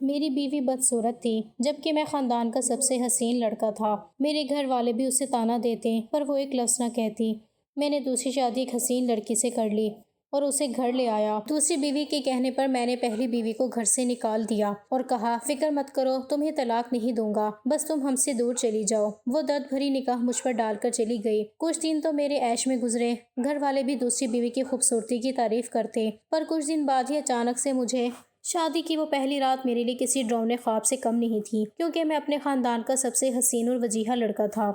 میری بیوی بدصورت تھی جبکہ میں خاندان کا سب سے حسین لڑکا تھا۔ میرے گھر والے بھی اسے طعنہ دیتے پر وہ ایک لفظ نہ کہتی۔ میں نے دوسری شادی ایک حسین لڑکی سے کر لی اور اسے گھر لے آیا۔ دوسری بیوی کے کہنے پر میں نے پہلی بیوی کو گھر سے نکال دیا اور کہا فکر مت کرو، تمہیں طلاق نہیں دوں گا، بس تم ہم سے دور چلی جاؤ۔ وہ درد بھری نگاہ مجھ پر ڈال کر چلی گئی۔ کچھ دن تو میرے عیش میں گزرے۔ گھر والے بھی دوسری بیوی کی خوبصورتی کی تعریف کرتے پر کچھ دن بعد ہی اچانک سے مجھے شادی کی وہ پہلی رات میرے لیے کسی ڈراؤنے خواب سے کم نہیں تھی، کیونکہ میں اپنے خاندان کا سب سے حسین اور وجیحہ لڑکا تھا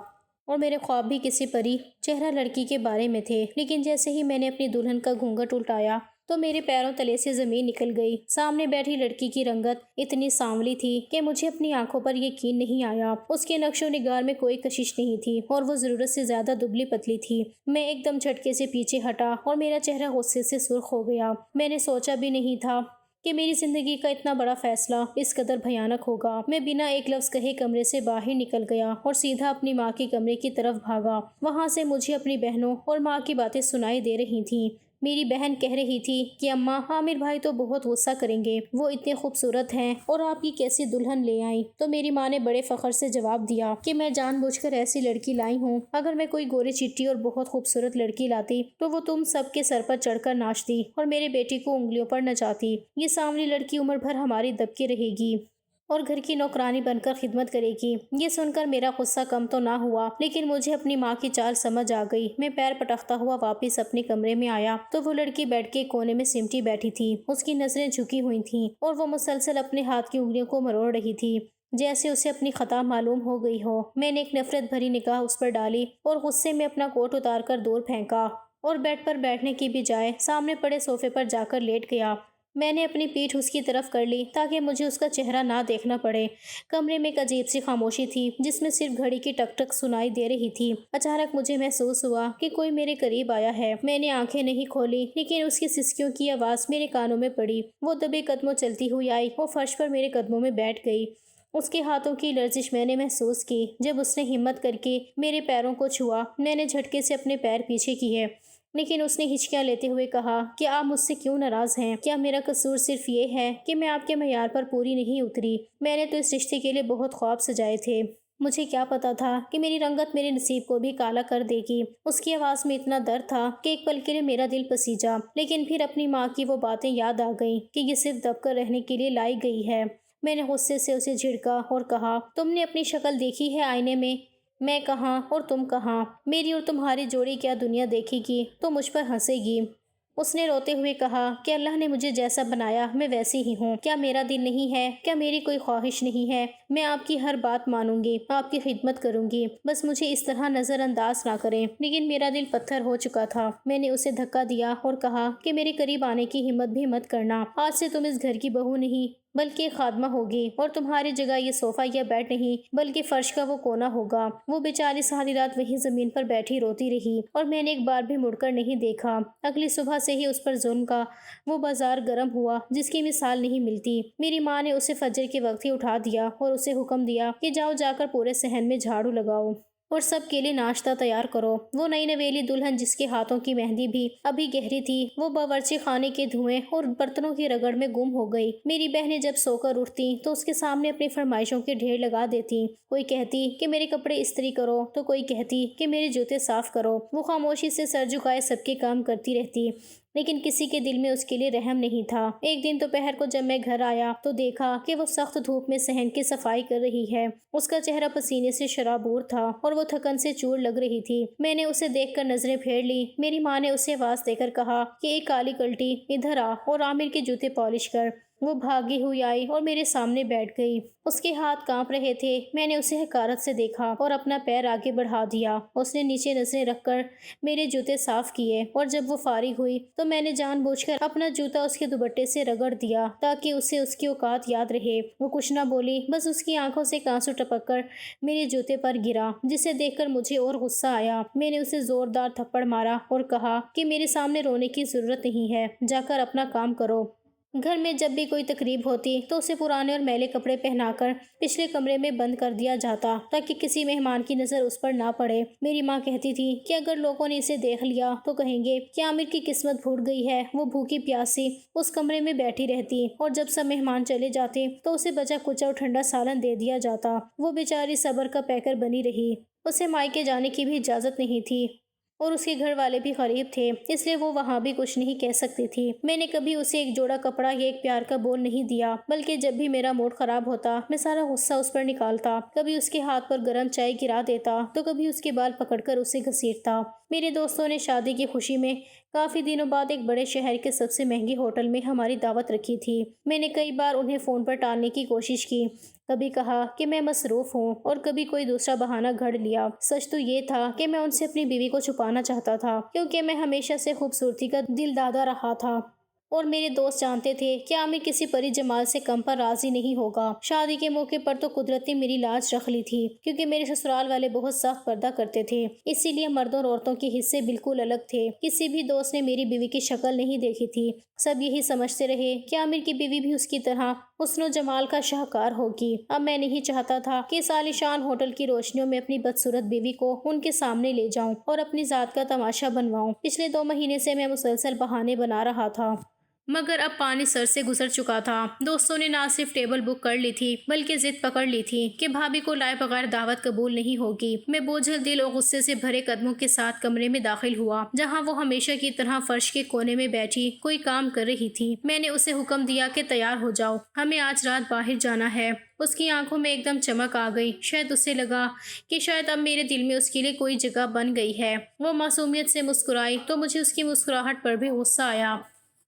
اور میرے خواب بھی کسی پری چہرہ لڑکی کے بارے میں تھے۔ لیکن جیسے ہی میں نے اپنی دلہن کا گھونگھٹ الٹایا تو میرے پیروں تلے سے زمین نکل گئی۔ سامنے بیٹھی لڑکی کی رنگت اتنی سانولی تھی کہ مجھے اپنی آنکھوں پر یقین نہیں آیا۔ اس کے نقش و نگار میں کوئی کشش نہیں تھی اور وہ ضرورت سے زیادہ دبلی پتلی تھی۔ میں ایک دم جھٹکے سے پیچھے ہٹا اور میرا چہرہ غصے سے سرخ ہو گیا۔ میں نے سوچا بھی نہیں تھا کہ میری زندگی کا اتنا بڑا فیصلہ اس قدر بھیانک ہوگا۔ میں بنا ایک لفظ کہے کمرے سے باہر نکل گیا اور سیدھا اپنی ماں کے کمرے کی طرف بھاگا۔ وہاں سے مجھے اپنی بہنوں اور ماں کی باتیں سنائی دے رہی تھیں۔ میری بہن کہہ رہی تھی کہ اماں، عامر بھائی تو بہت غصہ کریں گے، وہ اتنے خوبصورت ہیں اور آپ کی کیسی دلہن لے آئیں۔ تو میری ماں نے بڑے فخر سے جواب دیا کہ میں جان بوجھ کر ایسی لڑکی لائی ہوں۔ اگر میں کوئی گورے چٹی اور بہت خوبصورت لڑکی لاتی تو وہ تم سب کے سر پر چڑھ کر ناچتی اور میرے بیٹے کو انگلیوں پر نچاتی۔ یہ سانولی لڑکی عمر بھر ہماری دبکے رہے گی اور گھر کی نوکرانی بن کر خدمت کرے گی۔ یہ سن کر میرا غصہ کم تو نہ ہوا، لیکن مجھے اپنی ماں کی چال سمجھ آ گئی۔ میں پیر پٹکتا ہوا واپس اپنے کمرے میں آیا تو وہ لڑکی بیڈ کے کونے میں سمٹی بیٹھی تھی۔ اس کی نظریں جھکی ہوئی تھیں اور وہ مسلسل اپنے ہاتھ کی انگلیوں کو مروڑ رہی تھی جیسے اسے اپنی خطا معلوم ہو گئی ہو۔ میں نے ایک نفرت بھری نگاہ اس پر ڈالی اور غصے میں اپنا کوٹ اتار کر دور پھینکا اور بیڈ پر بیٹھنے کی بجائے سامنے پڑے صوفے پر جا کر لیٹ گیا۔ میں نے اپنی پیٹھ اس کی طرف کر لی تاکہ مجھے اس کا چہرہ نہ دیکھنا پڑے۔ کمرے میں ایک عجیب سی خاموشی تھی جس میں صرف گھڑی کی ٹک ٹک سنائی دے رہی تھی۔ اچانک مجھے محسوس ہوا کہ کوئی میرے قریب آیا ہے۔ میں نے آنکھیں نہیں کھولی لیکن اس کی سسکیوں کی آواز میرے کانوں میں پڑی۔ وہ دبے قدموں چلتی ہوئی آئی اور فرش پر میرے قدموں میں بیٹھ گئی۔ اس کے ہاتھوں کی لرزش میں نے محسوس کی جب اس نے ہمت کر کے میرے پیروں کو چھوا۔ میں نے جھٹکے سے اپنے پیر پیچھے کیے لیکن اس نے ہچکیاں لیتے ہوئے کہا کہ آپ مجھ سے کیوں ناراض ہیں؟ کیا میرا قصور صرف یہ ہے کہ میں آپ کے معیار پر پوری نہیں اتری؟ میں نے تو اس رشتے کے لیے بہت خواب سجائے تھے۔ مجھے کیا پتا تھا کہ میری رنگت میرے نصیب کو بھی کالا کر دے گی۔ اس کی آواز میں اتنا درد تھا کہ ایک پل کے لیے میرا دل پسیجا، لیکن پھر اپنی ماں کی وہ باتیں یاد آ گئیں کہ یہ صرف دب کر رہنے کے لیے لائی گئی ہے۔ میں نے غصے سے اسے جھڑکا اور کہا تم نے اپنی شکل دیکھی ہے آئینے میں؟ میں کہاں اور تم کہاں؟ میری اور تمہاری جوڑی کیا دنیا دیکھے گی تو مجھ پر ہنسے گی۔ اس نے روتے ہوئے کہا کہ اللہ نے مجھے جیسا بنایا میں ویسی ہی ہوں۔ کیا میرا دل نہیں ہے؟ کیا میری کوئی خواہش نہیں ہے؟ میں آپ کی ہر بات مانوں گی، آپ کی خدمت کروں گی، بس مجھے اس طرح نظر انداز نہ کریں۔ لیکن میرا دل پتھر ہو چکا تھا۔ میں نے اسے دھکا دیا اور کہا کہ میرے قریب آنے کی ہمت بھی مت کرنا۔ آج سے تم اس گھر کی بہو نہیں بلکہ ایک خادمہ ہوگی اور تمہاری جگہ یہ صوفہ یا بیڈ نہیں بلکہ فرش کا وہ کونا ہوگا۔ وہ بیچاری ساری رات وہیں زمین پر بیٹھی روتی رہی اور میں نے ایک بار بھی مڑ کر نہیں دیکھا۔ اگلی صبح سے ہی اس پر ظلم کا وہ بازار گرم ہوا جس کی مثال نہیں ملتی۔ میری ماں نے اسے فجر کے وقت ہی اٹھا دیا اور اسے حکم دیا کہ جاؤ جا کر پورے صحن میں جھاڑو لگاؤ اور سب کے لیے ناشتہ تیار کرو۔ وہ نئی نویلی دلہن جس کے ہاتھوں کی مہندی بھی ابھی گہری تھی وہ باورچی خانے کے دھوئیں اور برتنوں کی رگڑ میں گم ہو گئی۔ میری بہنیں جب سو کر اٹھتی تو اس کے سامنے اپنی فرمائشوں کے ڈھیر لگا دیتی۔ کوئی کہتی کہ میرے کپڑے استری کرو تو کوئی کہتی کہ میرے جوتے صاف کرو۔ وہ خاموشی سے سر جھکائے سب کے کام کرتی رہتی لیکن کسی کے دل میں اس کے لیے رحم نہیں تھا۔ ایک دن دوپہر کو جب میں گھر آیا تو دیکھا کہ وہ سخت دھوپ میں صحن کی صفائی کر رہی ہے۔ اس کا چہرہ پسینے سے شرابور تھا اور وہ تھکن سے چور لگ رہی تھی۔ میں نے اسے دیکھ کر نظریں پھیر لی۔ میری ماں نے اسے آواز دے کر کہا کہ ایک کالی کلٹی ادھر آ اور عامر کے جوتے پالش کر۔ وہ بھاگی ہوئی آئی اور میرے سامنے بیٹھ گئی۔ اس کے ہاتھ کانپ رہے تھے۔ میں نے اسے حقارت سے دیکھا اور اپنا پیر آگے بڑھا دیا۔ اس نے نیچے نظریں رکھ کر میرے جوتے صاف کیے اور جب وہ فارغ ہوئی تو میں نے جان بوجھ کر اپنا جوتا اس کے دوپٹے سے رگڑ دیا تاکہ اسے اس کی اوقات یاد رہے۔ وہ کچھ نہ بولی، بس اس کی آنکھوں سے آنسو ٹپک کر میرے جوتے پر گرا جسے دیکھ کر مجھے اور غصہ آیا۔ میں نے اسے زوردار تھپڑ مارا اور کہا کہ میرے سامنے رونے کی ضرورت نہیں ہے، جا کر اپنا کام کرو۔ گھر میں جب بھی کوئی تقریب ہوتی تو اسے پرانے اور میلے کپڑے پہنا کر پچھلے کمرے میں بند کر دیا جاتا تاکہ کسی مہمان کی نظر اس پر نہ پڑے۔ میری ماں کہتی تھی کہ اگر لوگوں نے اسے دیکھ لیا تو کہیں گے کہ عامر کی قسمت پھوٹ گئی ہے، وہ بھوکی پیاسی اس کمرے میں بیٹھی رہتی اور جب سب مہمان چلے جاتے تو اسے بچا کچا اور ٹھنڈا سالن دے دیا جاتا۔ وہ بیچاری صبر کا پیکر بنی رہی۔ اسے مائکے جانے کی بھی اجازت نہیں تھی اور اس کے گھر والے بھی غریب تھے، اس لیے وہ وہاں بھی کچھ نہیں کہہ سکتی تھی۔ میں نے کبھی اسے ایک جوڑا کپڑا یا ایک پیار کا بول نہیں دیا، بلکہ جب بھی میرا موڈ خراب ہوتا میں سارا غصہ اس پر نکالتا۔ کبھی اس کے ہاتھ پر گرم چائے گرا دیتا تو کبھی اس کے بال پکڑ کر اسے گھسیٹتا۔ میرے دوستوں نے شادی کی خوشی میں کافی دنوں بعد ایک بڑے شہر کے سب سے مہنگے ہوٹل میں ہماری دعوت رکھی تھی۔ میں نے کئی بار انہیں فون پر ٹالنے کی کوشش کی، کبھی کہا کہ میں مصروف ہوں اور کبھی کوئی دوسرا بہانہ گھڑ لیا۔ سچ تو یہ تھا کہ میں ان سے اپنی بیوی کو چھپانا چاہتا تھا، کیونکہ میں ہمیشہ سے خوبصورتی کا دل دادا رہا تھا اور میرے دوست جانتے تھے کہ عامر کسی پری جمال سے کم پر راضی نہیں ہوگا۔ شادی کے موقع پر تو قدرت نے میری لاج رکھ لی تھی، کیونکہ میرے سسرال والے بہت سخت پردہ کرتے تھے، اسی لیے مردوں اور عورتوں کے حصے بالکل الگ تھے۔ کسی بھی دوست نے میری بیوی کی شکل نہیں دیکھی تھی، سب یہی سمجھتے رہے کہ عامر کی بیوی بھی اس کی طرح حسن و جمال کا شاہکار ہوگی۔ اب میں نہیں چاہتا تھا کہ اس عالیشان ہوٹل کی روشنیوں میں اپنی بدصورت بیوی کو ان کے سامنے لے جاؤں اور اپنی ذات کا تماشا بنواؤں۔ پچھلے 2 مہینے سے میں مسلسل بہانے بنا رہا تھا، مگر اب پانی سر سے گزر چکا تھا۔ دوستوں نے نہ صرف ٹیبل بک کر لی تھی بلکہ ضد پکڑ لی تھی کہ بھابھی کو لائے بغیر دعوت قبول نہیں ہوگی۔ میں بوجھل دل اور غصے سے بھرے قدموں کے ساتھ کمرے میں داخل ہوا، جہاں وہ ہمیشہ کی طرح فرش کے کونے میں بیٹھی کوئی کام کر رہی تھی۔ میں نے اسے حکم دیا کہ تیار ہو جاؤ، ہمیں آج رات باہر جانا ہے۔ اس کی آنکھوں میں ایک دم چمک آ گئی، شاید اسے لگا کہ شاید اب میرے دل میں اس کے لیے کوئی جگہ بن گئی ہے۔ وہ معصومیت سے مسکرائی تو مجھے اس کی مسکراہٹ پر بھی غصہ آیا۔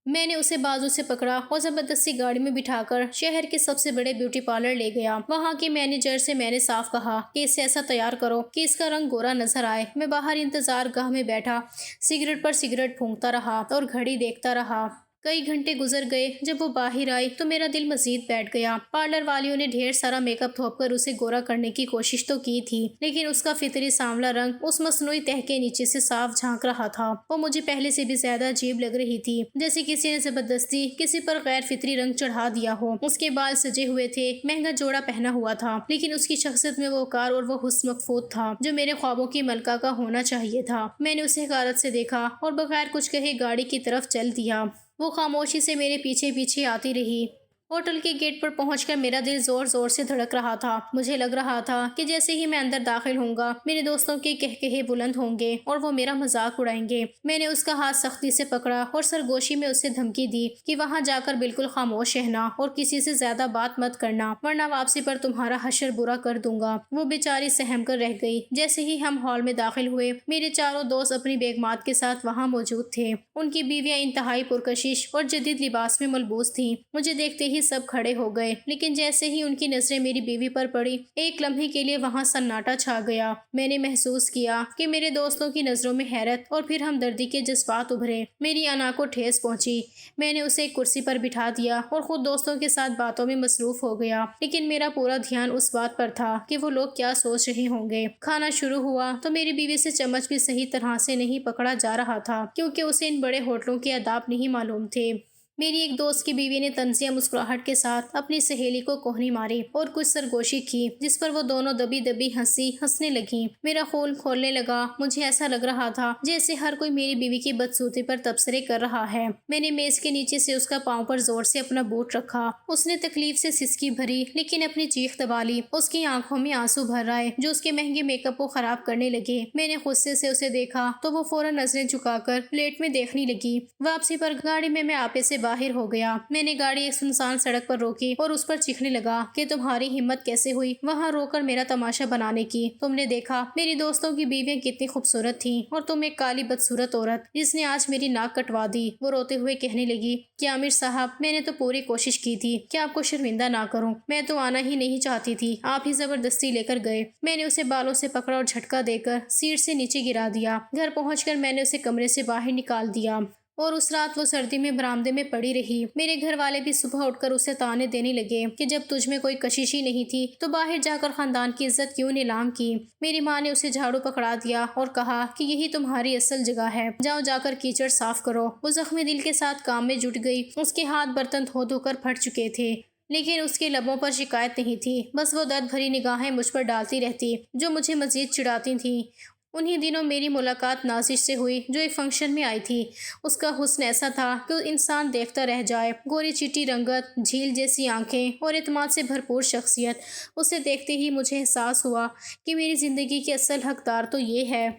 میں نے اسے بازو سے پکڑا اور زبردستی گاڑی میں بٹھا کر شہر کے سب سے بڑے بیوٹی پارلر لے گیا۔ وہاں کے مینیجر سے میں نے صاف کہا کہ اسے ایسا تیار کرو کہ اس کا رنگ گورا نظر آئے۔ میں باہر انتظار گاہ میں بیٹھا سگریٹ پر سگریٹ پھونکتا رہا اور گھڑی دیکھتا رہا۔ کئی گھنٹے گزر گئے۔ جب وہ باہر آئی تو میرا دل مزید بیٹھ گیا۔ پارلر والیوں نے ڈھیر سارا میک اپ تھوپ کر اسے گورا کرنے کی کوشش تو کی تھی، لیکن اس کا فطری سانولا رنگ اس مصنوعی تہ کے نیچے سے صاف جھانک رہا تھا۔ وہ مجھے پہلے سے بھی زیادہ عجیب لگ رہی تھی، جیسے کسی نے زبردستی کسی پر غیر فطری رنگ چڑھا دیا ہو۔ اس کے بال سجے ہوئے تھے، مہنگا جوڑا پہنا ہوا تھا، لیکن اس کی شخصیت میں وہ وقار اور وہ حسن مکفوت تھا جو میرے خوابوں کی ملکہ کا ہونا چاہیے تھا۔ میں نے اسے حقارت سے دیکھا اور بغیر کچھ کہے گاڑی کی طرف چل دیا۔ وہ خاموشی سے میرے پیچھے پیچھے آتی رہی۔ ہوٹل کے گیٹ پر پہنچ کر میرا دل زور زور سے دھڑک رہا تھا۔ مجھے لگ رہا تھا کہ جیسے ہی میں اندر داخل ہوں گا میرے دوستوں کے کہکہے بلند ہوں گے اور وہ میرا مذاق اڑائیں گے۔ میں نے اس کا ہاتھ سختی سے پکڑا اور سرگوشی میں اسے دھمکی دی کہ وہاں جا کر بالکل خاموش رہنا اور کسی سے زیادہ بات مت کرنا، ورنہ واپسی پر تمہارا حشر برا کر دوں گا۔ وہ بیچاری سہم کر رہ گئی۔ جیسے ہی ہم ہال میں داخل ہوئے میرے چاروں دوست اپنی بیگمات کے ساتھ وہاں موجود تھے۔ ان کی بیویاں انتہائی پرکشش اور جدید لباس میں ملبوس تھیں۔ مجھے دیکھتے ہی سب کھڑے ہو گئے، لیکن جیسے ہی ان کی نظریں میری بیوی پر پڑی ایک لمحے کے لیے وہاں سناٹا چھا گیا۔ میں نے محسوس کیا کہ میرے دوستوں کی نظروں میں حیرت اور پھر ہمدردی کے جذبات ابھرے۔ میری انا کو ٹھیس پہنچی۔ میں نے اسے ایک کرسی پر بٹھا دیا اور خود دوستوں کے ساتھ باتوں میں مصروف ہو گیا، لیکن میرا پورا دھیان اس بات پر تھا کہ وہ لوگ کیا سوچ رہے ہوں گے۔ کھانا شروع ہوا تو میری بیوی سے چمچ بھی صحیح طرح سے نہیں پکڑا جا رہا تھا، کیونکہ اسے ان بڑے ہوٹلوں کے آداب نہیں معلوم تھے۔ میری ایک دوست کی بیوی نے طنزیہ مسکراہٹ کے ساتھ اپنی سہیلی کو کوہنی ماری اور کچھ سرگوشی کی، جس پر وہ دونوں دبی دبی ہنسنے لگیں۔ میرا خون کھولنے لگا۔ مجھے ایسا لگ رہا تھا جیسے ہر کوئی میری بیوی کی بدصورتی پر تبصرے کر رہا ہے۔ میں نے میز کے نیچے سے اس کا پاؤں پر زور سے اپنا بوٹ رکھا۔ اس نے تکلیف سے سسکی بھری لیکن اپنی چیخ دبا لی۔ اس کی آنکھوں میں آنسو بھر آئے جو اس کے مہنگے میک اپ کو خراب کرنے لگے۔ میں نے غصے سے اسے دیکھا تو وہ فوراً نظریں جھکا کر پلیٹ میں دیکھنے لگی۔ واپسی پر گاڑی میں آپے سے باہر ہو گیا۔ میں نے گاڑی ایک سنسان سڑک پر روکی اور اس پر چیخنے لگا کہ تمہاری ہمت کیسے ہوئی وہاں رو کر میرا تماشا بنانے کی؟ تم نے دیکھا میری دوستوں کی بیویاں کتنی خوبصورت تھیں اور تم ایک کالی بدصورت عورت جس نے آج میری ناک کٹوا دی۔ وہ روتے ہوئے کہنے لگی کہ عامر صاحب، میں نے تو پوری کوشش کی تھی کہ آپ کو شرمندہ نہ کروں، میں تو آنا ہی نہیں چاہتی تھی، آپ ہی زبردستی لے کر گئے۔ میں نے اسے بالوں سے پکڑا اور جھٹکا دے کر سیٹ سے نیچے گرا دیا۔ گھر پہنچ کر میں نے اسے کمرے سے باہر نکال دیا اور اس رات وہ سردی میں برآمدے میں پڑی رہی۔ میرے گھر والے بھی صبح اٹھ کر اسے تانے دینے لگے کہ جب تجھ میں کوئی کشش ہی نہیں تھی تو باہر جا کر خاندان کی عزت کیوں نیلام کی۔ میری ماں نے اسے جھاڑو پکڑا دیا اور کہا کہ یہی تمہاری اصل جگہ ہے، جاؤ جا کر کیچڑ صاف کرو۔ وہ زخمی دل کے ساتھ کام میں جٹ گئی۔ اس کے ہاتھ برتن دھو دھو کر پھٹ چکے تھے، لیکن اس کے لبوں پر شکایت نہیں تھی، بس وہ درد بھری نگاہیں مجھ پر ڈالتی رہتی جو مجھے مزید چڑھاتی تھیں۔ انہی دنوں میری ملاقات نازش سے ہوئی جو ایک فنکشن میں آئی تھی۔ اس کا حسن ایسا تھا کہ انسان دیکھتا رہ جائے، گوری چٹی رنگت، جھیل جیسی آنکھیں اور اعتماد سے بھرپور شخصیت۔ اسے دیکھتے ہی مجھے احساس ہوا کہ میری زندگی کی اصل حقدار تو یہ ہے۔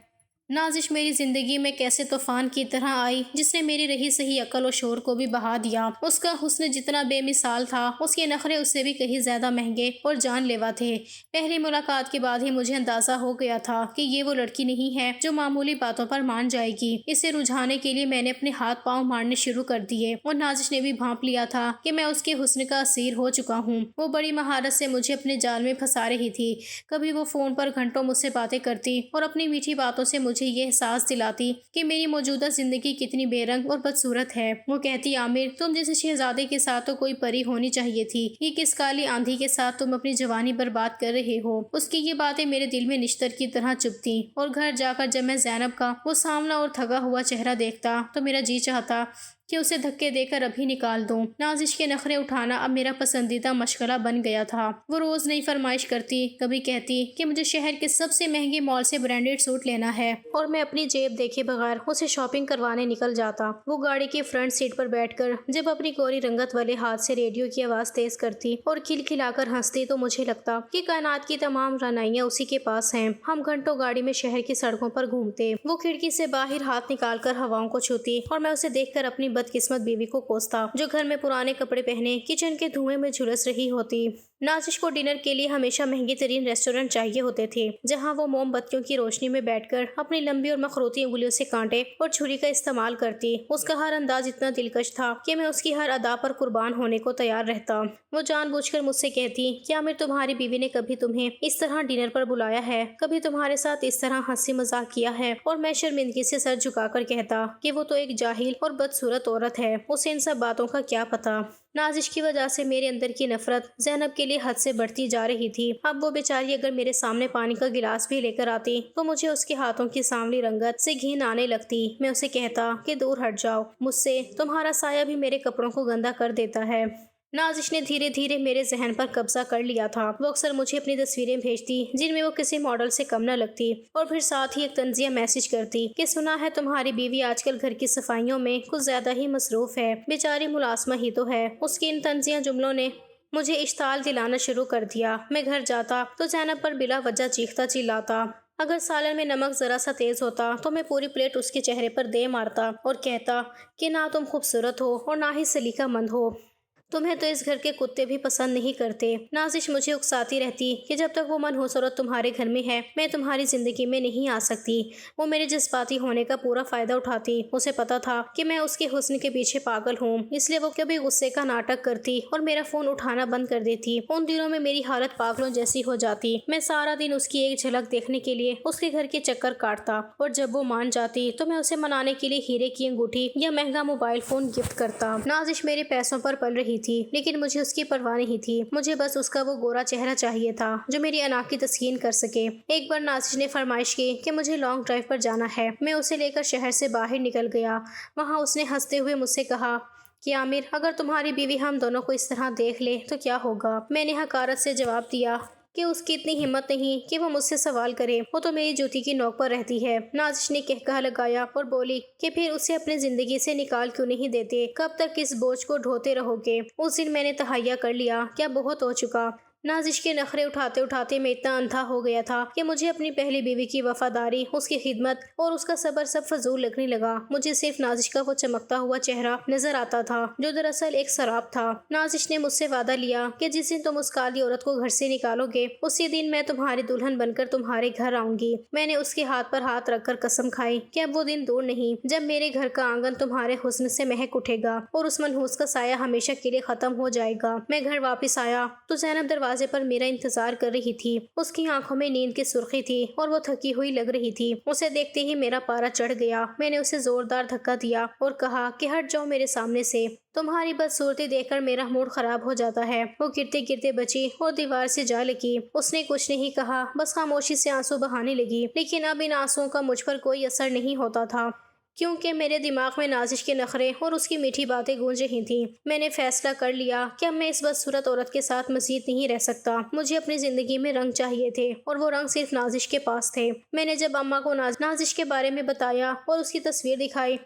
نازش میری زندگی میں کیسے طوفان کی طرح آئی جس نے میری رہی سہی عقل و شعور کو بھی بہا دیا۔ اس کا حسن جتنا بے مثال تھا، اس کے نخرے اس سے بھی کہیں زیادہ مہنگے اور جان لیوا تھے۔ پہلی ملاقات کے بعد ہی مجھے اندازہ ہو گیا تھا کہ یہ وہ لڑکی نہیں ہے جو معمولی باتوں پر مان جائے گی۔ اسے رجھانے کے لیے میں نے اپنے ہاتھ پاؤں مارنے شروع کر دیے اور نازش نے بھی بھانپ لیا تھا کہ میں اس کے حسن کا اسیر ہو چکا ہوں۔ وہ بڑی مہارت سے مجھے اپنے جال میں پھنسا رہی تھی۔ کبھی وہ فون پر گھنٹوں مجھ سے باتیں کرتی اور اپنی میٹھی باتوں سے مجھے یہ احساس دلاتی کہ میری موجودہ زندگی کتنی بے رنگ اور بدصورت ہے۔ وہ کہتی، عامر، تم جیسے شہزادے کے ساتھ تو کوئی پری ہونی چاہیے تھی، یہ کس کالی آندھی کے ساتھ تم اپنی جوانی برباد کر رہے ہو۔ اس کی یہ باتیں میرے دل میں نشتر کی طرح چبھتیں اور گھر جا کر جب میں زینب کا وہ سامنا اور تھگا ہوا چہرہ دیکھتا تو میرا جی چاہتا کہ اسے دھکے دے کر ابھی نکال دوں۔ نازش کے نخرے اٹھانا اب میرا پسندیدہ مشغلہ بن گیا تھا۔ وہ روز نئی فرمائش کرتی، کبھی کہتی کہ مجھے شہر کے سب سے مہنگے مال سے برانڈڈ سوٹ لینا ہے اور میں اپنی جیب دیکھے بغیر اسے شاپنگ کروانے نکل جاتا۔ وہ گاڑی کی فرنٹ سیٹ پر بیٹھ کر جب اپنی گوری رنگت والے ہاتھ سے ریڈیو کی آواز تیز کرتی اور کھلکھلا کر ہنستی تو مجھے لگتا کہ کائنات کی تمام رعنائیاں اسی کے پاس ہیں۔ ہم گھنٹوں گاڑی میں شہر کی سڑکوں پر گھومتے، وہ کھڑکی سے باہر ہاتھ نکال کر ہواؤں کو چھوتی اور میں اسے دیکھ کر اپنی بدقسمت بیوی کو کوستا جو گھر میں پرانے کپڑے پہنے کچن کے دھوئیں میں جھلس رہی ہوتی۔ نازش کو ڈنر کے لیے ہمیشہ مہنگی ترین ریسٹورنٹ چاہیے ہوتے تھے جہاں وہ موم بتیوں کی روشنی میں بیٹھ کر اپنی لمبی اور مخروطی انگلیوں سے کانٹے اور چھری کا استعمال کرتی۔ اس کا ہر انداز اتنا دلکش تھا کہ میں اس کی ہر ادا پر قربان ہونے کو تیار رہتا۔ وہ جان بوجھ کر مجھ سے کہتی، کیا عامر تمہاری بیوی نے کبھی تمہیں اس طرح ڈنر پر بلایا ہے؟ کبھی تمہارے ساتھ اس طرح ہنسی مذاق کیا ہے؟ اور میں شرمندگی سے سر جھکا کر کہتا کہ وہ تو ایک جاہل اور بدصورت عورت ہے، اسے ان سب باتوں کا کیا پتہ۔ نازش کی وجہ سے میرے اندر کی نفرت زینب کے لیے حد سے بڑھتی جا رہی تھی۔ اب وہ بیچاری اگر میرے سامنے پانی کا گلاس بھی لے کر آتی تو مجھے اس کے ہاتھوں کی سانولی رنگت سے گھن آنے لگتی۔ میں اسے کہتا کہ دور ہٹ جاؤ مجھ سے، تمہارا سایہ بھی میرے کپڑوں کو گندا کر دیتا ہے۔ نازش نے دھیرے دھیرے میرے ذہن پر قبضہ کر لیا تھا۔ وہ اکثر مجھے اپنی تصویریں بھیجتی جن میں وہ کسی ماڈل سے کم نہ لگتی اور پھر ساتھ ہی ایک طنزیہ میسج کرتی کہ سنا ہے تمہاری بیوی آج کل گھر کی صفائیوں میں کچھ زیادہ ہی مصروف ہے، بیچاری ملازمہ ہی تو ہے۔ اس کی ان طنزیہ جملوں نے مجھے اشتعال دلانا شروع کر دیا۔ میں گھر جاتا تو زینب پر بلا وجہ چیختا چلاتا۔ اگر سالن میں نمک ذرا سا تیز ہوتا تو میں پوری پلیٹ اس کے چہرے پر دے مارتا اور کہتا کہ نہ تم خوبصورت ہو اور نہ ہی سلیقہ مند ہو، تمہیں تو اس گھر کے کتے بھی پسند نہیں کرتے۔ نازش مجھے اکساتی رہتی کہ جب تک وہ منحوس عورت تمہارے گھر میں ہے میں تمہاری زندگی میں نہیں آ سکتی۔ وہ میرے جذباتی ہونے کا پورا فائدہ اٹھاتی۔ اسے پتا تھا کہ میں اس کے حسن کے پیچھے پاگل ہوں، اس لیے وہ کبھی غصے کا ناٹک کرتی اور میرا فون اٹھانا بند کر دیتی۔ ان دنوں میں میری حالت پاگلوں جیسی ہو جاتی۔ میں سارا دن اس کی ایک جھلک دیکھنے کے لیے اس کے گھر کے چکر کاٹتا اور جب وہ مان جاتی تو میں اسے منانے کے لیے ہیرے کی انگوٹھی یا مہنگا موبائل فون گفٹ کرتا۔ نازش میرے پیسوں پر پل رہی تھی لیکن مجھے اس کی پرواہ نہیں تھی۔ مجھے بس اس کا وہ گورا چہرہ چاہیے تھا جو میری انا کی تسکین کر سکے۔ ایک بار نازش نے فرمائش کی کہ مجھے لانگ ڈرائیو پر جانا ہے۔ میں اسے لے کر شہر سے باہر نکل گیا۔ وہاں اس نے ہنستے ہوئے مجھ سے کہا کہ عامر اگر تمہاری بیوی ہم دونوں کو اس طرح دیکھ لے تو کیا ہوگا؟ میں نے حقارت سے جواب دیا کہ اس کی اتنی ہمت نہیں کہ وہ مجھ سے سوال کرے، وہ تو میری جوتی کی نوک پر رہتی ہے۔ نازش نے کہا لگایا اور بولی کہ پھر اسے اپنی زندگی سے نکال کیوں نہیں دیتے؟ کب تک اس بوجھ کو ڈھوتے رہو گے؟ اس دن میں نے تہیہ کر لیا کہ اب بہت ہو چکا۔ نازش کے نخرے اٹھاتے اٹھاتے میں اتنا اندھا ہو گیا تھا کہ مجھے اپنی پہلی بیوی کی وفاداری، اس کی خدمت اور اس کا صبر سب فضول لگنے لگا۔ مجھے صرف نازش کا وہ چمکتا ہوا چہرہ نظر آتا تھا جو دراصل ایک سراب تھا۔ نازش نے مجھ سے وعدہ لیا کہ جس دن تم اس کالی عورت کو گھر سے نکالو گے اسی دن میں تمہاری دلہن بن کر تمہارے گھر آؤں گی۔ میں نے اس کے ہاتھ پر ہاتھ رکھ کر قسم کھائی کہ اب وہ دن دور نہیں جب میرے گھر کا آنگن تمہارے حسن سے مہک اٹھے گا اور اس منحوس کا سایہ ہمیشہ کے لیے ختم ہو جائے گا۔ میں گھر واپس آیا تو زینب دروازے دروازے پر میرا انتظار کر رہی تھی۔ اس کی آنکھوں میں نیند کی سرخی تھی اور وہ تھکی ہوئی لگ رہی تھی۔ اسے دیکھتے ہی میرا پارا چڑھ گیا۔ میں نے اسے زوردار دھکا دیا اور کہا کہ ہٹ جاؤ میرے سامنے سے، تمہاری بدصورتی دیکھ کر میرا موڈ خراب ہو جاتا ہے۔ وہ گرتے گرتے بچی اور دیوار سے جا لگی۔ اس نے کچھ نہیں کہا، بس خاموشی سے آنسو بہانے لگی، لیکن اب ان آنسوؤں کا مجھ پر کوئی اثر نہیں ہوتا تھا، کیونکہ میرے دماغ میں نازش کے نخرے اور اس کی میٹھی باتیں گونج رہی تھیں۔ میں نے فیصلہ کر لیا کہ اب میں اس بدصورت عورت کے ساتھ مزید نہیں رہ سکتا۔ مجھے اپنی زندگی میں رنگ چاہیے تھے اور وہ رنگ صرف نازش کے پاس تھے۔ میں نے جب اماں کو نازش کے بارے میں بتایا اور اس کی تصویر دکھائی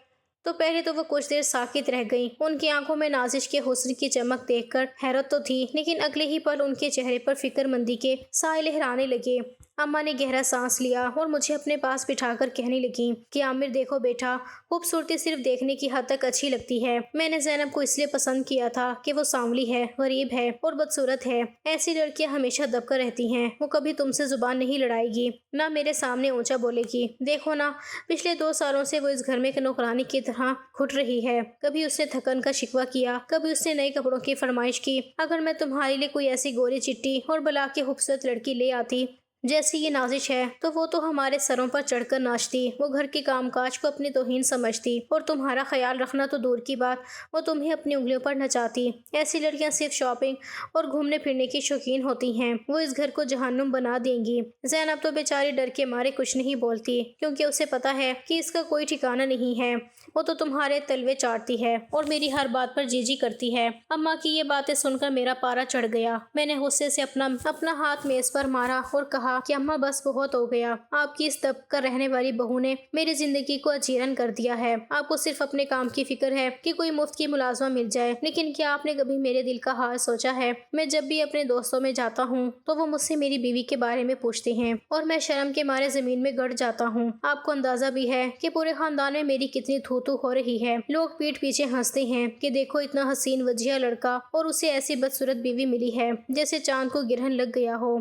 تو پہلے تو وہ کچھ دیر ساکت رہ گئیں۔ ان کی آنکھوں میں نازش کے حسن کی چمک دیکھ کر حیرت تو تھی، لیکن اگلے ہی پل ان کے چہرے پر فکر مندی کے سائے لہرانے لگے۔ اماں نے گہرا سانس لیا اور مجھے اپنے پاس بٹھا کر کہنے لگیں کہ عامر دیکھو بیٹا، خوبصورتی صرف دیکھنے کی حد تک اچھی لگتی ہے۔ میں نے زینب کو اس لیے پسند کیا تھا کہ وہ سانولی ہے، غریب ہے اور بدصورت ہے۔ ایسی لڑکیاں ہمیشہ دب کر رہتی ہیں، وہ کبھی تم سے زبان نہیں لڑائے گی، نہ میرے سامنے اونچا بولے گی۔ دیکھو نا، پچھلے 2 سالوں سے وہ اس گھر میں نوکرانی کی طرح گھٹ رہی ہے۔ کبھی اس نے تھکن کا شکوہ کیا، کبھی اس نے نئے کپڑوں کی فرمائش کی۔ اگر میں تمہارے لیے کوئی ایسی گوری چٹی اور بلا کے خوبصورت لڑکی لے آتی جیسی یہ نازش ہے تو ہمارے سروں پر چڑھ کر ناچتی، وہ گھر کے کام کاج کو اپنی توہین سمجھتی اور تمہارا خیال رکھنا تو دور کی بات، وہ تمہیں اپنی انگلیوں پر نچاتی۔ ایسی لڑکیاں صرف شاپنگ اور گھومنے پھرنے کی شوقین ہوتی ہیں، وہ اس گھر کو جہنم بنا دیں گی۔ زینب تو بیچاری ڈر کے مارے کچھ نہیں بولتی، کیونکہ اسے پتا ہے کہ اس کا کوئی ٹھکانہ نہیں ہے۔ وہ تو تمہارے تلوے چاٹتی ہے اور میری ہر بات پر جی جی کرتی ہے۔ اماں کی یہ باتیں سن کر میرا پارا چڑھ گیا۔ میں نے غصے سے اپنا ہاتھ میز پر مارا اور کہا کہ اماں بس بہت ہو گیا، آپ کی اس دب کر رہنے والی بہو نے میری زندگی کو اجیرن کر دیا ہے۔ آپ کو صرف اپنے کام کی فکر ہے کہ کوئی مفت کی ملازمہ مل جائے، لیکن کیا آپ نے کبھی میرے دل کا حال سوچا ہے؟ میں جب بھی اپنے دوستوں میں جاتا ہوں تو وہ مجھ سے میری بیوی کے بارے میں پوچھتے ہیں اور میں شرم کے مارے زمین میں گڑ جاتا ہوں۔ آپ کو اندازہ بھی ہے کہ پورے خاندان میں میری کتنی تھو تھو ہو رہی ہے۔ لوگ پیٹھ پیچھے ہنستے ہیں کہ دیکھو اتنا حسین وجیہ لڑکا اور اسے ایسی بدصورت بیوی ملی ہے جیسے چاند کو گرہن لگ گیا ہو۔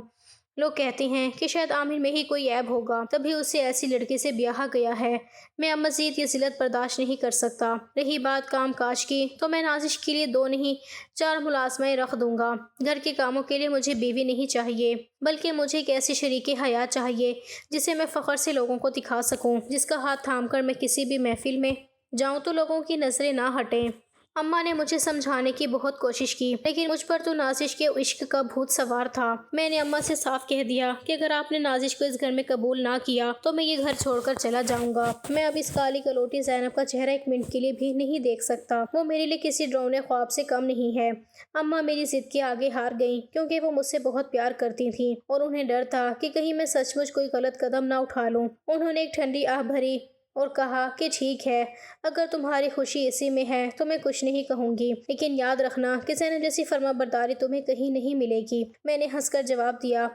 لوگ کہتے ہیں کہ شاید عامر میں ہی کوئی عیب ہوگا، تبھی اسے ایسی لڑکی سے بیاہا گیا ہے۔ میں اب مزید یہ ذلت برداشت نہیں کر سکتا۔ رہی بات کام کاج کی تو میں نازش کے لیے 2 نہیں 4 ملازمیں رکھ دوں گا۔ گھر کے کاموں کے لیے مجھے بیوی نہیں چاہیے، بلکہ مجھے ایک ایسی شریک حیات چاہیے جسے میں فخر سے لوگوں کو دکھا سکوں، جس کا ہاتھ تھام کر میں کسی بھی محفل میں جاؤں تو لوگوں کی نظریں نہ ہٹیں۔ اماں نے مجھے سمجھانے کی بہت کوشش کی، لیکن مجھ پر تو نازش کے عشق کا بھوت سوار تھا۔ میں نے اماں سے صاف کہہ دیا کہ اگر آپ نے نازش کو اس گھر میں قبول نہ کیا تو میں یہ گھر چھوڑ کر چلا جاؤں گا۔ میں اب اس کالی کلوٹی زینب کا چہرہ 1 منٹ کے لیے بھی نہیں دیکھ سکتا۔ وہ میرے لیے کسی ڈراؤنے خواب سے کم نہیں ہے۔ اماں میری ضد کے آگے ہار گئیں، کیونکہ وہ مجھ سے بہت پیار کرتی تھیں اور انہیں ڈر تھا کہ کہیں میں سچ مچ کوئی غلط قدم نہ اٹھا لوں۔ انہوں نے ایک ٹھنڈی آہ بھری اور کہا کہ ٹھیک ہے، اگر تمہاری خوشی اسی میں ہے تو میں کچھ نہیں کہوں گی، لیکن یاد رکھنا کہ زینب جیسی فرما برداری تمہیں کہیں نہیں ملے گی۔ میں نے ہنس کر جواب دیا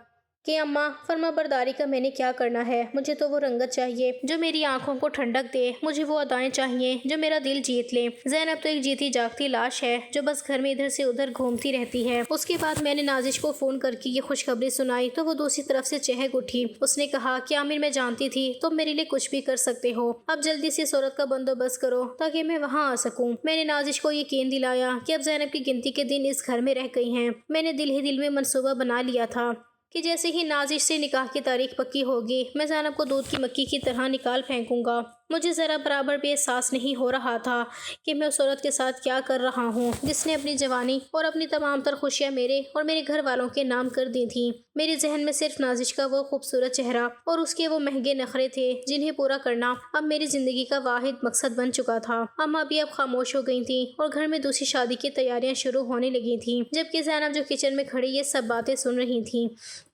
کہ اماں، فرما برداری کا میں نے کیا کرنا ہے؟ مجھے تو وہ رنگت چاہیے جو میری آنکھوں کو ٹھنڈک دے، مجھے وہ ادائیں چاہیے جو میرا دل جیت لے۔ زینب تو ایک جیتی جاگتی لاش ہے جو بس گھر میں ادھر سے ادھر گھومتی رہتی ہے۔ اس کے بعد میں نے نازش کو فون کر کے یہ خوشخبری سنائی تو وہ دوسری طرف سے چہک اٹھی۔ اس نے کہا کہ عامر، میں جانتی تھی تم میرے لیے کچھ بھی کر سکتے ہو، اب جلدی سے صورت کا بندوبست کرو تاکہ میں وہاں آ سکوں۔ میں نے نازش کو یقین دلایا کہ اب زینب کی گنتی کے دن اس گھر میں رہ گئی ہیں۔ میں نے دل ہی دل میں منصوبہ بنا لیا تھا کہ جیسے ہی نازش سے نکاح کی تاریخ پکی ہوگی میں زینب کو دودھ کی مکھی کی طرح نکال پھینکوں گا۔ مجھے ذرا برابر بھی احساس نہیں ہو رہا تھا کہ میں اس عورت کے ساتھ کیا کر رہا ہوں جس نے اپنی جوانی اور اپنی تمام تر خوشیاں میرے اور میرے گھر والوں کے نام کر دی تھیں۔ میرے ذہن میں صرف نازش کا وہ خوبصورت چہرہ اور اس کے وہ مہنگے نخرے تھے جنہیں پورا کرنا اب میری زندگی کا واحد مقصد بن چکا تھا۔ اماں بھی اب خاموش ہو گئی تھیں اور گھر میں دوسری شادی کی تیاریاں شروع ہونے لگی تھیں، جبکہ زینب جو کچن میں کھڑی یہ سب باتیں سن رہی تھیں،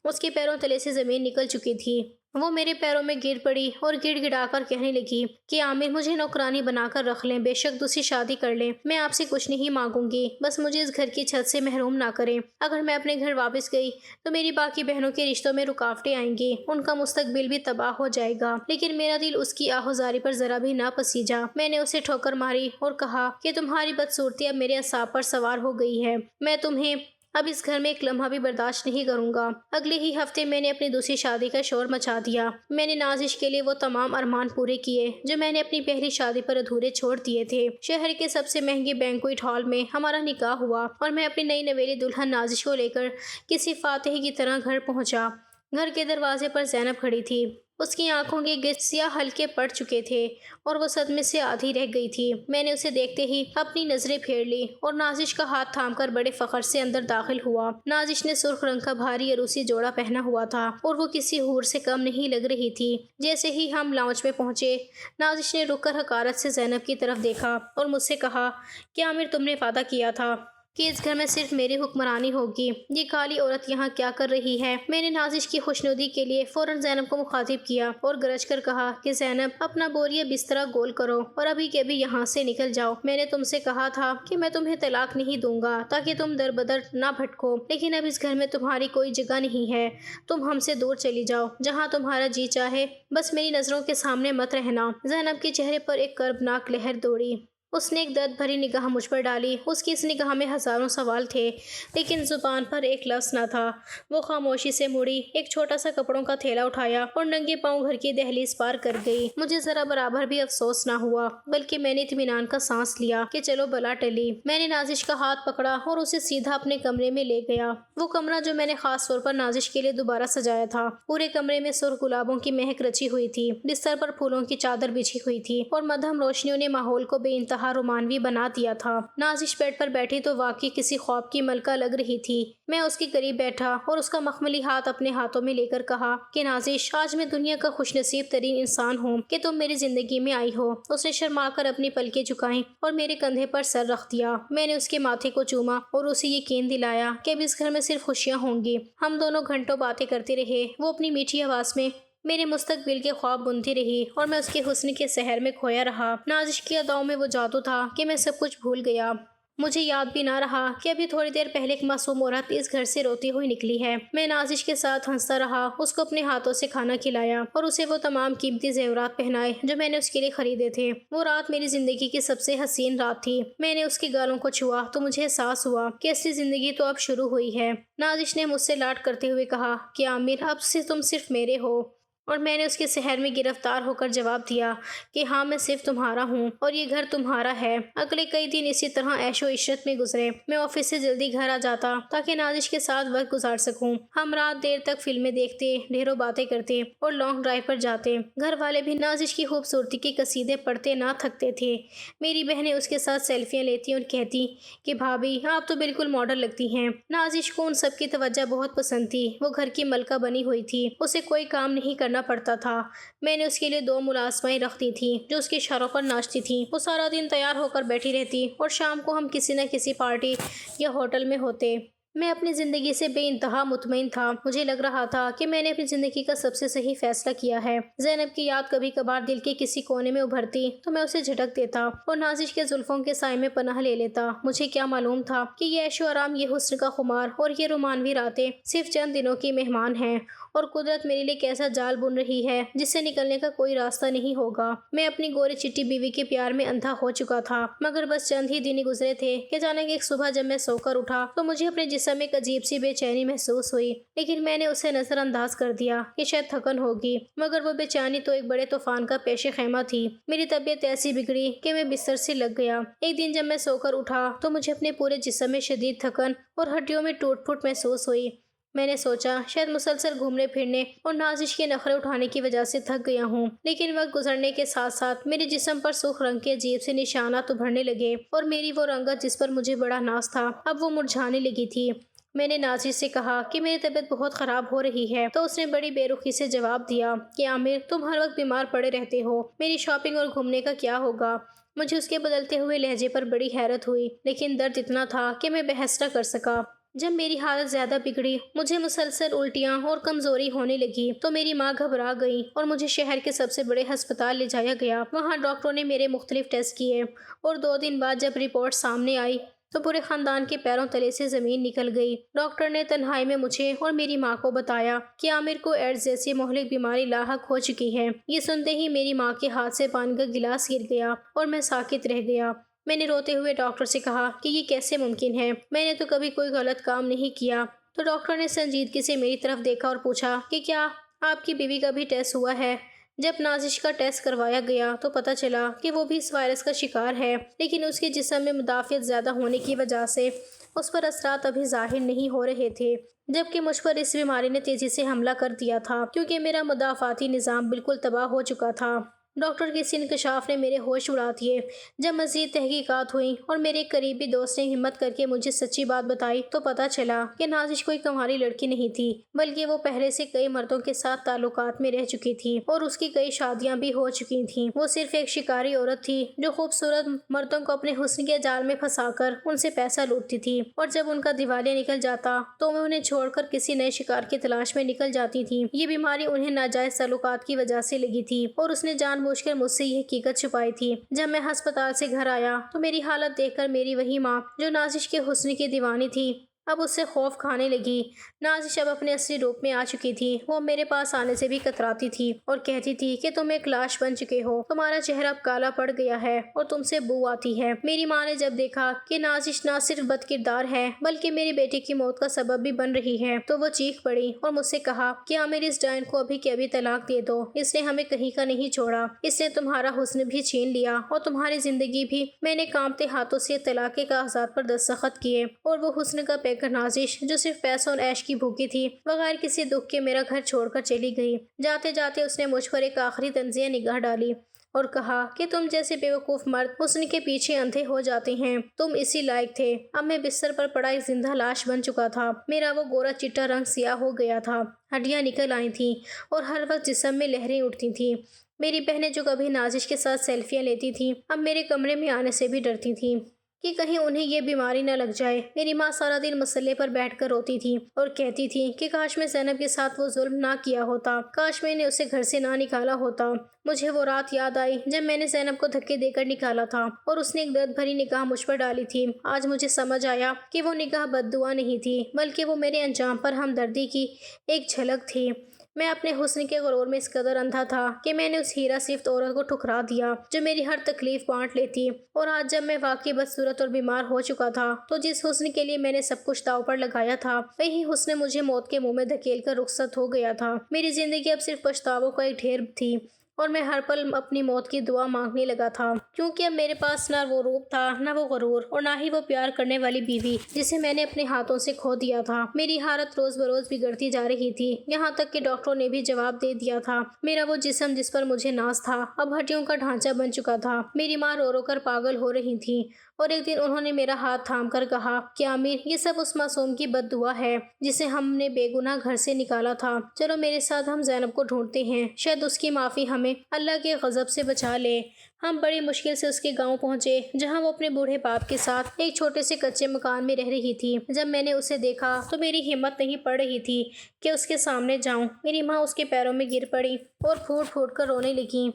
اس کے پیروں تلے سے زمین نکل چکی تھی۔ وہ میرے پیروں میں گر پڑی اور گڑ گڑا کر کہنے لگی کہ عامر، مجھے نوکرانی بنا کر رکھ لیں، بے شک دوسری شادی کر لیں، میں آپ سے کچھ نہیں مانگوں گی، بس مجھے اس گھر کی چھت سے محروم نہ کریں۔ اگر میں اپنے گھر واپس گئی تو میری باقی بہنوں کے رشتوں میں رکاوٹیں آئیں گی، ان کا مستقبل بھی تباہ ہو جائے گا، لیکن میرا دل اس کی آہوزاری پر ذرا بھی نہ پسیجا۔ میں نے اسے ٹھوکر ماری اور کہا کہ تمہاری بدصورتی اب میرے اعصاب پر سوار ہو گئی ہے، میں تمہیں اب اس گھر میں ایک لمحہ بھی برداشت نہیں کروں گا۔ اگلے ہی ہفتے میں نے اپنی دوسری شادی کا شور مچا دیا۔ میں نے نازش کے لیے وہ تمام ارمان پورے کیے جو میں نے اپنی پہلی شادی پر ادھورے چھوڑ دیے تھے۔ شہر کے سب سے مہنگے بینکویٹ ہال میں ہمارا نکاح ہوا اور میں اپنی نئی نویلی دلہن نازش کو لے کر کسی فاتح کی طرح گھر پہنچا۔ گھر کے دروازے پر زینب کھڑی تھی۔ اس کی آنکھوں کے گرد سیاہ حلقے پڑ چکے تھے اور وہ صدمے سے آدھی رہ گئی تھی۔ میں نے اسے دیکھتے ہی اپنی نظریں پھیر لی اور نازش کا ہاتھ تھام کر بڑے فخر سے اندر داخل ہوا۔ نازش نے سرخ رنگ کا بھاری عروسی جوڑا پہنا ہوا تھا اور وہ کسی حور سے کم نہیں لگ رہی تھی۔ جیسے ہی ہم لاؤنج میں پہنچے، نازش نے رک کر حقارت سے زینب کی طرف دیکھا اور مجھ سے کہا کہ عامر تم نے وعدہ کیا تھا کہ اس گھر میں صرف میری حکمرانی ہوگی۔ یہ کالی عورت یہاں کیا کر رہی ہے؟ میں نے نازش کی خوشنودی کے لیے فوراً زینب کو مخاطب کیا اور گرج کر کہا کہ زینب اپنا بوریا بسترا گول کرو اور ابھی کے ابھی یہاں سے نکل جاؤ۔ میں نے تم سے کہا تھا کہ میں تمہیں طلاق نہیں دوں گا تاکہ تم در بدر نہ بھٹکو، لیکن اب اس گھر میں تمہاری کوئی جگہ نہیں ہے۔ تم ہم سے دور چلی جاؤ، جہاں تمہارا جی چاہے، بس میری نظروں کے سامنے مت رہنا۔ زینب کے چہرے پر ایک کربناک لہر دوڑی۔ اس نے ایک درد بھری نگاہ مجھ پر ڈالی۔ اس کی اس نگاہ میں ہزاروں سوال تھے لیکن زبان پر ایک لفظ نہ تھا۔ وہ خاموشی سے مڑی، ایک چھوٹا سا کپڑوں کا تھیلا اٹھایا اور ننگے پاؤں گھر کی دہلیز پار کر گئی۔ مجھے ذرا برابر بھی افسوس نہ ہوا، بلکہ میں نے اطمینان کا سانس لیا کہ چلو بلا ٹلی۔ میں نے نازش کا ہاتھ پکڑا اور اسے سیدھا اپنے کمرے میں لے گیا۔ وہ کمرہ جو میں نے خاص طور پر نازش کے لیے دوبارہ سجایا تھا۔ پورے کمرے میں سرخ گلابوں کی مہک رچی ہوئی تھی، بستر پر پھولوں کی چادر بچھی ہوئی تھی اور مدھم روشنیوں نے ماحول کو بے انتہا رومانوی بنا دیا تھا۔ نازش بیڈ پر بیٹھی تو واقعی کسی خواب کی ملکہ لگ رہی تھی۔ میں اس کے قریب بیٹھا اور اس کا مخملی ہاتھ اپنے ہاتھوں میں لے کر کہا کہ نازش، آج میں دنیا کا خوش نصیب ترین انسان ہوں کہ تم میری زندگی میں آئی ہو۔ اس نے شرما کر اپنی پلکیں جھکائیں اور میرے کندھے پر سر رکھ دیا۔ میں نے اس کے ماتھے کو چوما اور اسے یقین دلایا کہ اب اس گھر میں صرف خوشیاں ہوں گی۔ ہم دونوں گھنٹوں باتیں کرتے رہے۔ وہ اپنی میٹھی آواز میں میرے مستقبل کے خواب بنتی رہی اور میں اس کے حسن کے سحر میں کھویا رہا۔ نازش کی اداؤں میں وہ جادو تھا کہ میں سب کچھ بھول گیا۔ مجھے یاد بھی نہ رہا کہ ابھی تھوڑی دیر پہلے ایک معصوم عورت اس گھر سے روتی ہوئی نکلی ہے۔ میں نازش کے ساتھ ہنستا رہا، اس کو اپنے ہاتھوں سے کھانا کھلایا اور اسے وہ تمام قیمتی زیورات پہنائے جو میں نے اس کے لیے خریدے تھے۔ وہ رات میری زندگی کی سب سے حسین رات تھی۔ میں نے اس کے گالوں کو چھوا تو مجھے احساس ہوا کہ اصلی زندگی تو اب شروع ہوئی ہے۔ نازش نے مجھ سے لاڈ کرتے ہوئے کہا کہ عامر، اب سے تم صرف میرے ہو، اور میں نے اس کے سحر میں گرفتار ہو کر جواب دیا کہ ہاں، میں صرف تمہارا ہوں اور یہ گھر تمہارا ہے۔ اگلے کئی دن اسی طرح عیش و عشرت میں گزرے۔ میں آفس سے جلدی گھر آ جاتا تاکہ نازش کے ساتھ وقت گزار سکوں۔ ہم رات دیر تک فلمیں دیکھتے، ڈھیروں باتیں کرتے اور لانگ ڈرائیو پر جاتے۔ گھر والے بھی نازش کی خوبصورتی کے قصیدے پڑھتے نہ تھکتے تھے۔ میری بہنیں اس کے ساتھ سیلفیاں لیتی اور کہتی کہ بھابھی، آپ تو بالکل ماڈل لگتی ہیں۔ نازش کو ان سب کی توجہ بہت پسند تھی۔ وہ گھر کی ملکہ بنی ہوئی تھی، اسے کوئی کام نہیں کرنا پڑتا تھا۔ میں نے اس کے لیے 2 ملازمائیں رکھ دی تھیں جو اس کے اشاروں پر ناچتی تھیں۔ وہ سارا دن تیار ہو کر بیٹھی رہتی اور شام کو ہم کسی نہ کسی پارٹی یا ہوٹل میں ہوتے۔ میں اپنی زندگی سے بے انتہا مطمئن تھا۔ مجھے لگ رہا تھا کہ میں نے اپنی زندگی کا سب سے صحیح فیصلہ کیا ہے۔ زینب کی یاد کبھی کبھار دل کے کسی کونے میں ابھرتی تو میں اسے جھٹک دیتا اور نازش کے زلفوں کے سائے میں پناہ لے لیتا۔ مجھے کیا معلوم تھا کہ یہ عیش و آرام، یہ حسن کا خمار اور یہ رومانوی راتیں صرف چند دنوں کی مہمان ہیں اور قدرت میرے لیے کیسا جال بن رہی ہے جس سے نکلنے کا کوئی راستہ نہیں ہوگا۔ میں اپنی گوری چٹی بیوی کے پیار میں اندھا ہو چکا تھا، مگر بس چند ہی دن گزرے تھے کہ اچانک ایک صبح جب میں سو کر اٹھا تو مجھے اپنے جسم میں ایک عجیب سی بے چینی محسوس ہوئی، لیکن میں نے اسے نظر انداز کر دیا کہ شاید تھکن ہوگی، مگر وہ بے چینی تو ایک بڑے طوفان کا پیش خیمہ تھی۔ میری طبیعت ایسی بگڑی کہ میں بستر سے لگ گیا۔ ایک دن جب میں سو کر اٹھا تو مجھے اپنے پورے جسم میں شدید تھکن اور ہڈیوں میں ٹوٹ پھوٹ محسوس ہوئی۔ میں نے سوچا شاید مسلسل گھومنے پھرنے اور نازش کے نخرے اٹھانے کی وجہ سے تھک گیا ہوں، لیکن وقت گزرنے کے ساتھ ساتھ میرے جسم پر سرخ رنگ کے عجیب سے نشانات ابھرنے لگے اور میری وہ رنگت جس پر مجھے بڑا ناز تھا اب وہ مرجھانے لگی تھی۔ میں نے نازش سے کہا کہ میری طبیعت بہت خراب ہو رہی ہے تو اس نے بڑی بے رخی سے جواب دیا کہ عامر، تم ہر وقت بیمار پڑے رہتے ہو، میری شاپنگ اور گھومنے کا کیا ہوگا؟ مجھے اس کے بدلتے ہوئے لہجے پر بڑی حیرت ہوئی، لیکن درد اتنا تھا کہ میں بحث نہ کر سکا۔ جب میری حالت زیادہ بگڑی، مجھے مسلسل الٹیاں اور کمزوری ہونے لگی تو میری ماں گھبرا گئی اور مجھے شہر کے سب سے بڑے ہسپتال لے جایا گیا۔ وہاں ڈاکٹروں نے میرے مختلف ٹیسٹ کیے اور 2 دن بعد جب رپورٹ سامنے آئی تو پورے خاندان کے پیروں تلے سے زمین نکل گئی۔ ڈاکٹر نے تنہائی میں مجھے اور میری ماں کو بتایا کہ عامر کو ایڈز جیسی مہلک بیماری لاحق ہو چکی ہے۔ یہ سنتے ہی میری ماں کے ہاتھ سے پانی کا گلاس گر گیا اور میں ساکت رہ گیا۔ میں نے روتے ہوئے ڈاکٹر سے کہا کہ یہ کیسے ممکن ہے، میں نے تو کبھی کوئی غلط کام نہیں کیا۔ تو ڈاکٹر نے سنجیدگی سے میری طرف دیکھا اور پوچھا کہ کیا آپ کی بیوی کا بھی ٹیسٹ ہوا ہے؟ جب نازش کا ٹیسٹ کروایا گیا تو پتہ چلا کہ وہ بھی اس وائرس کا شکار ہے، لیکن اس کے جسم میں مدافعت زیادہ ہونے کی وجہ سے اس پر اثرات ابھی ظاہر نہیں ہو رہے تھے، جبکہ مجھ پر اس بیماری نے تیزی سے حملہ کر دیا تھا کیونکہ میرا مدافعاتی نظام بالکل تباہ ہو چکا تھا۔ ڈاکٹر کے اس انکشاف نے میرے ہوش اڑا دیے۔ جب مزید تحقیقات ہوئیں اور میرے ایک قریبی دوست نے ہمت کر کے مجھے سچی بات بتائی تو پتہ چلا کہ نازش کوئی کنواری لڑکی نہیں تھی، بلکہ وہ پہلے سے کئی مردوں کے ساتھ تعلقات میں رہ چکی تھی اور اس کی کئی شادیاں بھی ہو چکی تھیں۔ وہ صرف ایک شکاری عورت تھی جو خوبصورت مردوں کو اپنے حسن کے جال میں پھنسا کر ان سے پیسہ لوٹتی تھی، اور جب ان کا دیوالیہ نکل جاتا تو وہ انہیں چھوڑ کر کسی نئے شکار کی تلاش میں نکل جاتی تھی۔ یہ بیماری انہیں ناجائز تعلقات کی وجہ سے لگی تھی اور اس نے جان بوجھ کر مجھ سے یہ حقیقت چھپائی تھی۔ جب میں ہسپتال سے گھر آیا تو میری حالت دیکھ کر میری وہی ماں جو نازش کے حسن کی دیوانی تھی اب اس سے خوف کھانے لگی۔ نازش اب اپنے اصلی روپ میں آ چکی تھی۔ وہ میرے پاس آنے سے بھی کتراتی تھی اور کہتی تھی کہ تم ایک لاش بن چکے ہو، تمہارا چہرہ اب کالا پڑ گیا ہے اور تم سے بو آتی ہے۔ میری ماں نے جب دیکھا کہ نازش نہ صرف بد کردار ہے بلکہ میرے بیٹے کی موت کا سبب بھی بن رہی ہے تو وہ چیخ پڑی اور مجھ سے کہا کہ عامر اس ڈائن کو ابھی کے ابھی طلاق دے دو، اس نے ہمیں کہیں کا نہیں چھوڑا، اس نے تمہارا حسن بھی چھین لیا اور تمہاری زندگی بھی۔ میں نے کانپتے ہاتھوں سے طلاق کے کاغذات پر دستخط کیے اور وہ حسن کا پیکر نازش جو صرف پیسوں اور عیش کی بھوکی تھی بغیر کسی دکھ کے میرا گھر چھوڑ کر چلی گئی۔ جاتے جاتے اس نے مجھ پر ایک آخری طنزیہ نگاہ ڈالی اور کہا کہ تم جیسے بیوقوف مرد حسن کے پیچھے اندھے ہو جاتے ہیں، تم اسی لائق تھے۔ اب میں بستر پر پڑا ایک زندہ لاش بن چکا تھا۔ میرا وہ گورا چٹا رنگ سیاہ ہو گیا تھا، ہڈیاں نکل آئی تھیں اور ہر وقت جسم میں لہریں اٹھتی تھیں۔ میری بہنیں جو کبھی نازش کے ساتھ سیلفیاں لیتی تھیں اب میرے کمرے میں آنے سے بھی ڈرتی تھیں کہ کہیں انہیں یہ بیماری نہ لگ جائے۔ میری ماں سارا دن مسلے پر بیٹھ کر روتی تھی اور کہتی تھی کہ کاش میں زینب کے ساتھ وہ ظلم نہ کیا ہوتا، کاش میں نے اسے گھر سے نہ نکالا ہوتا۔ مجھے وہ رات یاد آئی جب میں نے زینب کو دھکے دے کر نکالا تھا اور اس نے ایک درد بھری نگاہ مجھ پر ڈالی تھی۔ آج مجھے سمجھ آیا کہ وہ نگاہ بد دعا نہیں تھی بلکہ وہ میرے انجام پر ہمدردی کی ایک جھلک تھی۔ میں اپنے حسن کے غرور میں اس قدر اندھا تھا کہ میں نے اس ہیرا صفت عورت کو ٹھکرا دیا جو میری ہر تکلیف بانٹ لیتی، اور آج جب میں واقعی بدصورت اور بیمار ہو چکا تھا تو جس حسن کے لیے میں نے سب کچھ داؤ پر لگایا تھا وہی حسن مجھے موت کے منہ میں دھکیل کر رخصت ہو گیا تھا۔ میری زندگی اب صرف پچھتاووں کا ایک ڈھیر تھی اور میں ہر پل اپنی موت کی دعا مانگنے لگا تھا کیونکہ اب میرے پاس نہ وہ روپ تھا، نہ وہ غرور، اور نہ ہی وہ پیار کرنے والی بیوی جسے میں نے اپنے ہاتھوں سے کھو دیا تھا۔ میری حالت روز بروز بگڑتی جا رہی تھی، یہاں تک کہ ڈاکٹروں نے بھی جواب دے دیا تھا۔ میرا وہ جسم جس پر مجھے ناز تھا اب ہڈیوں کا ڈھانچہ بن چکا تھا۔ میری ماں رو رو کر پاگل ہو رہی تھی اور ایک دن انہوں نے میرا ہاتھ تھام کر کہا کہ عامر یہ سب اس معصوم کی بد دعا ہے جسے ہم نے بے گناہ گھر سے نکالا تھا۔ چلو میرے ساتھ ہم زینب کو ڈھونڈتے ہیں، شاید اس کی معافی ہمیں اللہ کے غضب سے بچا لے۔ ہم بڑی مشکل سے اس کے گاؤں پہنچے جہاں وہ اپنے بوڑھے باپ کے ساتھ ایک چھوٹے سے کچے مکان میں رہ رہی تھی۔ جب میں نے اسے دیکھا تو میری ہمت نہیں پڑ رہی تھی کہ اس کے سامنے جاؤں۔ میری ماں اس کے پیروں میں گر پڑی اور پھوٹ پھوٹ کر رونے لگی۔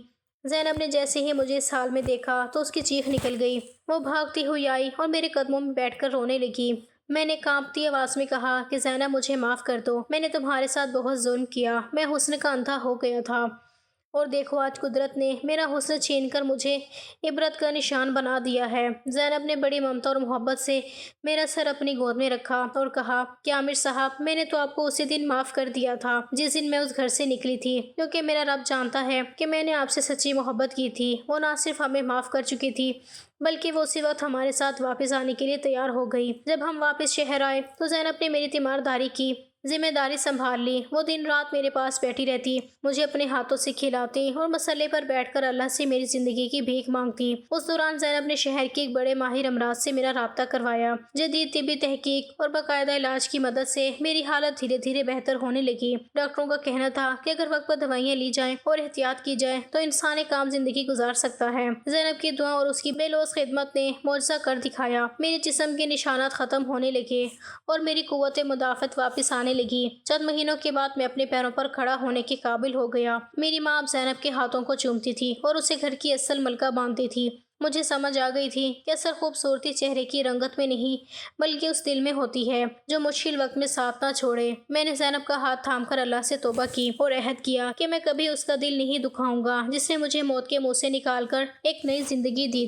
زینب نے جیسے ہی مجھے اس حال میں دیکھا تو اس کی چیخ نکل گئی۔ وہ بھاگتی ہوئی آئی اور میرے قدموں میں بیٹھ کر رونے لگی۔ میں نے کانپتی آواز میں کہا کہ زینب مجھے معاف کر دو، میں نے تمہارے ساتھ بہت ظلم کیا، میں حسن کا اندھا ہو گیا تھا، اور دیکھو آج قدرت نے میرا حسن چھین کر مجھے عبرت کا نشان بنا دیا ہے۔ زینب نے بڑی ممتا اور محبت سے میرا سر اپنی گود میں رکھا اور کہا کہ عامر صاحب میں نے تو آپ کو اسی دن معاف کر دیا تھا جس دن میں اس گھر سے نکلی تھی، کیونکہ میرا رب جانتا ہے کہ میں نے آپ سے سچی محبت کی تھی۔ وہ نہ صرف ہمیں معاف کر چکی تھی بلکہ وہ اسی وقت ہمارے ساتھ واپس آنے کے لیے تیار ہو گئی۔ جب ہم واپس شہر آئے تو زینب نے میری تیمارداری کی، ذمہ داری سنبھال لی۔ وہ دن رات میرے پاس بیٹھی رہتی، مجھے اپنے ہاتھوں سے کھلاتی اور مسلے پر بیٹھ کر اللہ سے میری زندگی کی بھیک مانگتی۔ اس دوران زینب نے شہر کے ایک بڑے ماہر امراض سے میرا رابطہ کروایا۔ جدید طبی تحقیق اور باقاعدہ علاج کی مدد سے میری حالت دھیرے دھیرے بہتر ہونے لگی۔ ڈاکٹروں کا کہنا تھا کہ اگر وقت پر دوائیاں لی جائیں اور احتیاط کی جائے تو انسان ایک عام زندگی گزار سکتا ہے۔ زینب کی دعا اور اس کی بے لوث خدمت نے معجزہ کر دکھایا۔ میرے جسم کے نشانات ختم ہونے لگے اور میری قوت مدافعت واپس آنے لگی۔ چند مہینوں کے بعد میں اپنے پیروں پر کھڑا ہونے کے قابل ہو گیا۔ میری ماں اب زینب کے ہاتھوں کو چومتی تھی اور اسے گھر کی اصل ملکہ باندھتی تھی۔ مجھے سمجھ آ گئی تھی کہ اصل خوبصورتی چہرے کی رنگت میں نہیں بلکہ اس دل میں ہوتی ہے جو مشکل وقت میں ساتھ نہ چھوڑے۔ میں نے زینب کا ہاتھ تھام کر اللہ سے توبہ کی اور عہد کیا کہ میں کبھی اس کا دل نہیں دکھاؤں گا جس نے مجھے موت کے منہ سے نکال کر ایک نئی زندگی دی۔